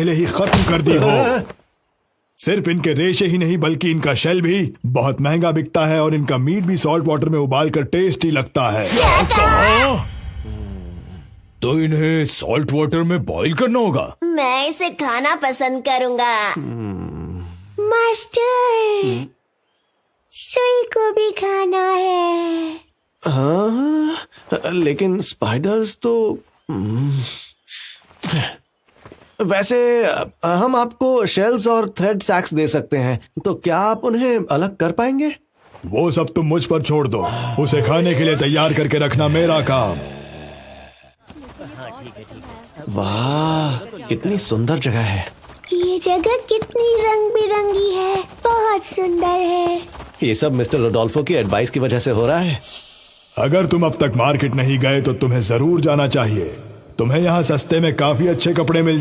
पहले ही खत्म कर दी हो। सिर्फ इनके रेशे ही नहीं बल्कि इनका शेल भी बहुत महंगा बिकता है और इनका मीट भी सॉल्ट वाटर में उबाल कर टेस्टी लगता है। तो इन्हें सॉल्ट वाटर में बॉईल करना होगा। मैं इसे खाना पसंद करूंगा। मास्टर, सुई को भी खाना है। हाँ, लेकिन स्पाइडर्स तो वैसे हम आपको शेल्स और थ्रेड सैक्स दे सकते हैं, तो क्या आप उन्हें अलग कर पाएंगे? वो सब तुम मुझ पर छोड़ दो, उसे खाने के लिए तैयार करके रखना मेरा काम। वाह, कितनी सुंदर जगह है। ये जगह कितनी रंग बिरंगी है, बहुत सुंदर है। ये सब मिस्टर रोडोल्फो की एडवाइस की वजह से हो रहा है। अगर तुम अब तक मार्केट नहीं गए तो तुम्हें जरूर जाना चाहिए। तुम्हें यहाँ सस्ते में काफी अच्छे कपड़े मिल